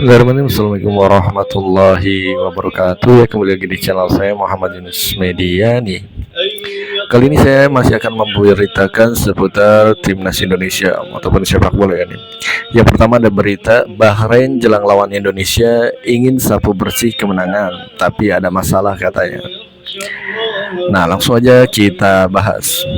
Assalamualaikum warahmatullahi wabarakatuh. Ya, kembali lagi di channel saya Muhammad Yunus Media nih. Kali ini saya masih akan memberitakan seputar timnas Indonesia ataupun sepak bola ya nih. Yang pertama ada berita Bahrain jelang lawan Indonesia ingin sapu bersih kemenangan, tapi ada masalah katanya. Nah, langsung aja kita bahas.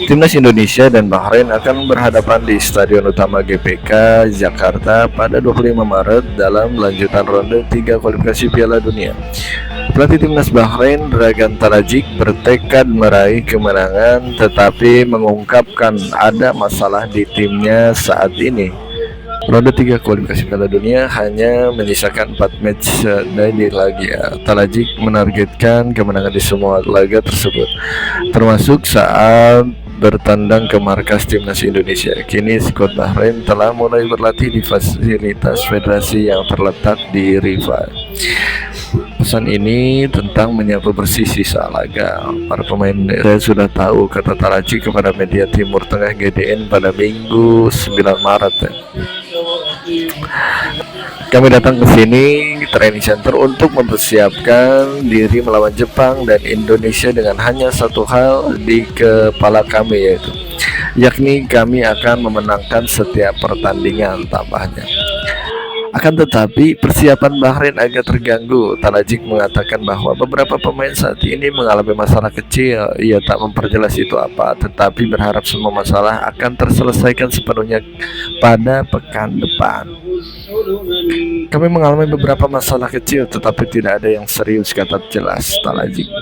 Timnas Indonesia dan Bahrain akan berhadapan di Stadion Utama GBK Jakarta pada 25 Maret dalam lanjutan ronde 3 kualifikasi Piala Dunia. Pelatih Timnas Bahrain Dragan Tarajic bertekad meraih kemenangan tetapi mengungkapkan ada masalah di timnya saat ini. Ronde 3 kualifikasi Piala Dunia hanya menyisakan 4 match dari laga. Tarajic menargetkan kemenangan di semua laga tersebut, termasuk saat bertandang ke markas timnas Indonesia. Kini skuad Bahrain telah mulai berlatih di fasilitas federasi yang terletak di Riyadh. Pesan ini tentang menyapu bersih sisa laga. Para pemain saya sudah tahu, kata Tarajic kepada media Timur Tengah GDN pada Minggu 9 Maret. Kami datang ke sini training center untuk mempersiapkan diri melawan Jepang dan Indonesia dengan hanya satu hal di kepala kami, yakni kami akan memenangkan setiap pertandingan, tambahnya. Akan tetapi persiapan Bahrain agak terganggu. Tarajic mengatakan bahwa beberapa pemain saat ini mengalami masalah kecil. Ia tak memperjelas itu apa, tetapi berharap semua masalah akan terselesaikan sepenuhnya pada pekan depan. Kami mengalami beberapa masalah kecil tetapi tidak ada yang serius, kata jelas Tarajic.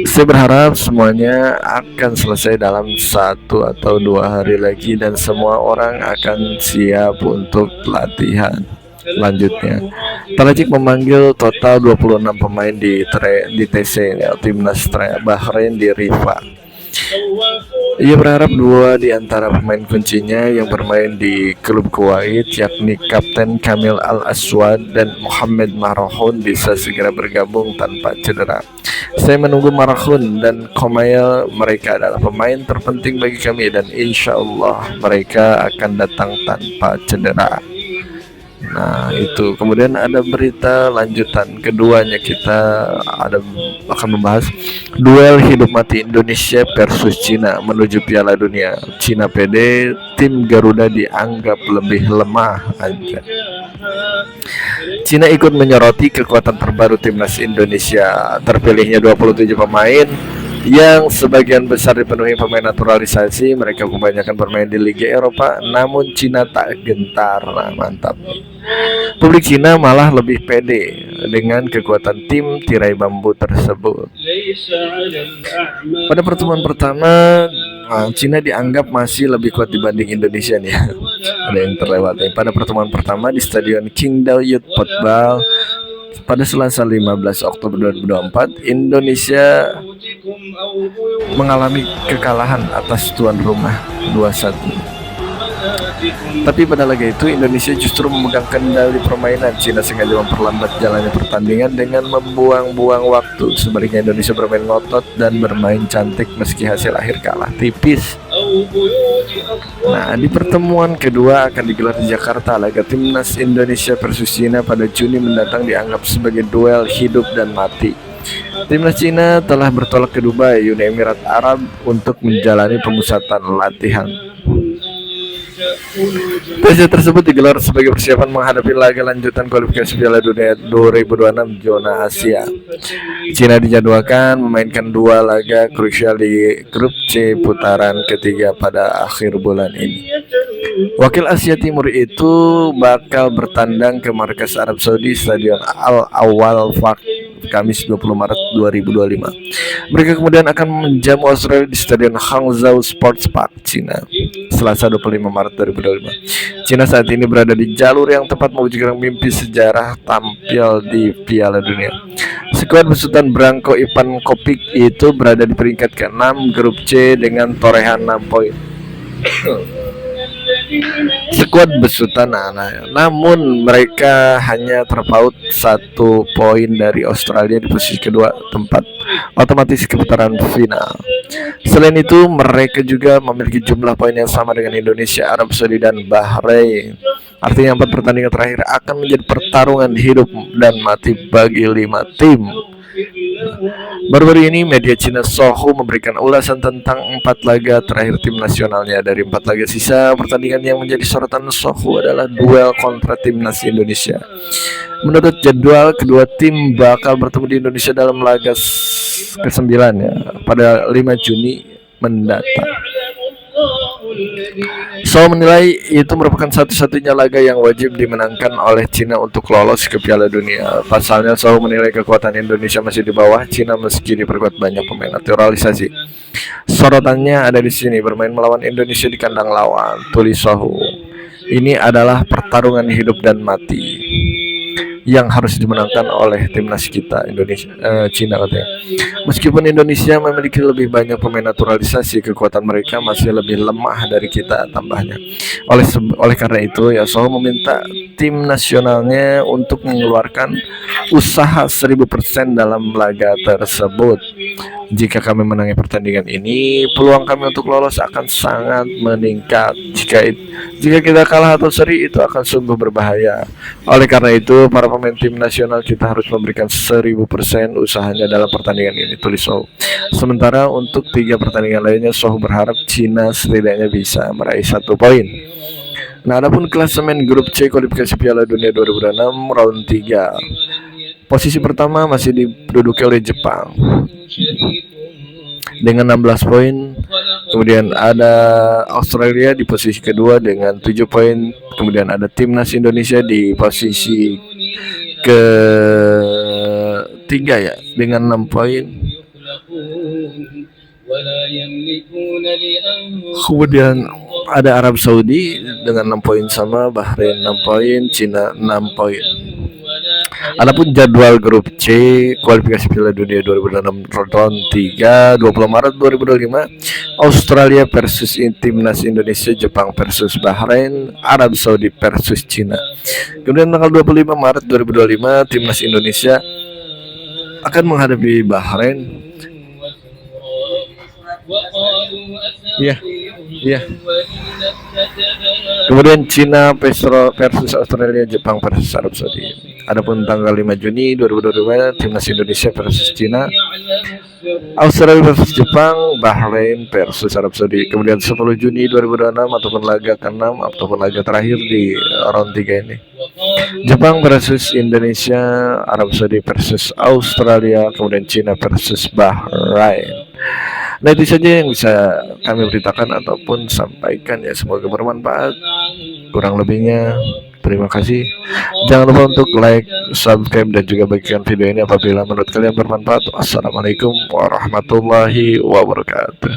Saya berharap semuanya akan selesai dalam 1 atau 2 hari lagi dan semua orang akan siap untuk latihan lanjutnya. Tarajic memanggil total 26 pemain di TC Timnas Bahrain di Riyadh. Ia berharap 2 di antara pemain kuncinya yang bermain di klub Kuwait, yakni Kapten Kamil Al-Aswad dan Mohamed Marhoun, bisa segera bergabung tanpa cedera. Saya menunggu Marhoun dan Kamil, mereka adalah pemain terpenting bagi kami dan insya Allah mereka akan datang tanpa cedera. Nah, itu. Kemudian ada berita lanjutan keduanya, kita akan membahas duel hidup mati Indonesia versus Cina menuju Piala Dunia. Cina pede, tim Garuda dianggap lebih lemah aja. Cina ikut menyoroti kekuatan terbaru timnas Indonesia. Terpilihnya 27 pemain yang sebagian besar dipenuhi pemain naturalisasi. Mereka kebanyakan bermain di Liga Eropa, namun Cina tak gentar. Nah, mantap. Publik Cina malah lebih pede dengan kekuatan tim tirai bambu tersebut. Pada pertemuan pertama, Cina dianggap masih lebih kuat dibanding Indonesia nih. Ada yang terlewat nih. Pada pertemuan pertama di Stadion Qingdao Youth Football pada Selasa 15 Oktober 2024, Indonesia mengalami kekalahan atas tuan rumah 2-1. Tapi pada laga itu Indonesia justru memegang kendali permainan. Cina sengaja memperlambat jalannya pertandingan dengan membuang-buang waktu. Sebaliknya Indonesia bermain ngotot dan bermain cantik meski hasil akhir kalah tipis. Nah, di pertemuan kedua akan digelar di Jakarta. Laga timnas Indonesia versus Cina pada Juni mendatang dianggap sebagai duel hidup dan mati. Timnas Cina telah bertolak ke Dubai, Uni Emirat Arab untuk menjalani pemusatan latihan. Tes tersebut digelar sebagai persiapan menghadapi laga lanjutan kualifikasi Piala Dunia 2026 zona Asia. Cina dijadwalkan memainkan 2 laga krusial di grup C putaran ketiga pada akhir bulan ini. Wakil Asia Timur itu bakal bertandang ke markas Arab Saudi Stadion Al-Awwal Fak Kamis 20 Maret 2025. Mereka kemudian akan menjamu Australia di Stadion Hangzhou Sports Park, Cina, Selasa 25 Maret 2025. Cina saat ini berada di jalur yang tepat mewujudkan mimpi sejarah tampil di Piala Dunia. Skuad besutan Branko Ivan Kopik itu berada di peringkat ke-6 grup C dengan torehan 6 poin. Skuad besutan anak, namun mereka hanya terpaut 1 poin dari Australia di posisi kedua, tempat otomatis ke putaran final. Selain itu, mereka juga memiliki jumlah poin yang sama dengan Indonesia, Arab Saudi, dan Bahrain. Artinya 4 pertandingan terakhir akan menjadi pertarungan hidup dan mati bagi 5 tim. Baru-baru ini media Cina Sohu memberikan ulasan tentang 4 laga terakhir tim nasionalnya. Dari 4 laga sisa, pertandingan yang menjadi sorotan Sohu adalah duel kontra timnas Indonesia. Menurut jadwal, kedua tim bakal bertemu di Indonesia dalam laga ke-9 ya, pada 5 Juni mendatang. So menilai itu merupakan satu-satunya laga yang wajib dimenangkan oleh Cina untuk lolos ke Piala Dunia. Pasalnya, So menilai kekuatan Indonesia masih di bawah Cina meski diperkuat banyak pemain naturalisasi. Sorotannya ada di sini, bermain melawan Indonesia di kandang lawan, tulis Sohu. Ini adalah pertarungan hidup dan mati yang harus dimenangkan oleh timnas kita, Indonesia, Cina katanya. Meskipun Indonesia memiliki lebih banyak pemain naturalisasi, kekuatan mereka masih lebih lemah dari kita, tambahnya. Oleh karena itu, ya Soho meminta tim nasionalnya untuk mengeluarkan usaha 1000% dalam laga tersebut. Jika kami menangi pertandingan ini, peluang kami untuk lolos akan sangat meningkat. Jika kita kalah atau seri, itu akan sungguh berbahaya. Oleh karena itu, para pemain tim nasional kita harus memberikan 1000% usahanya dalam pertandingan ini, tulis Soh. Sementara untuk 3 pertandingan lainnya, Soh berharap Cina setidaknya bisa meraih 1 poin. Nah, adapun klasemen grup C kualifikasi Piala Dunia 2006 round 3. Posisi pertama masih diduduki oleh Jepang dengan 16 poin. Kemudian ada Australia di posisi kedua dengan 7 poin. Kemudian ada timnas Indonesia di posisi ketiga ya dengan 6 poin. Kemudian ada Arab Saudi dengan 6 poin sama, Bahrain 6 poin, Cina 6 poin. Adapun jadwal grup C kualifikasi Piala Dunia 2006 round 3 20 Maret 2025, Australia versus timnas Indonesia, Jepang versus Bahrain, Arab Saudi versus Cina. Kemudian tanggal 25 Maret 2025, timnas Indonesia akan menghadapi Bahrain. Iya. Kemudian Cina versus Australia, Jepang versus Arab Saudi. Adapun tanggal 5 Juni 2025, timnas Indonesia versus Cina, Australia versus Jepang, Bahrain versus Arab Saudi. Kemudian 10 Juni 2026 ataupun laga ke-6 ataupun laga terakhir di round 3 ini, Jepang versus Indonesia, Arab Saudi versus Australia, kemudian Cina versus Bahrain. Nah, itu saja yang bisa kami beritakan ataupun sampaikan ya, semoga bermanfaat. Kurang lebihnya terima kasih. Jangan lupa untuk like, subscribe, dan juga bagikan video ini apabila menurut kalian bermanfaat. Assalamualaikum warahmatullahi wabarakatuh.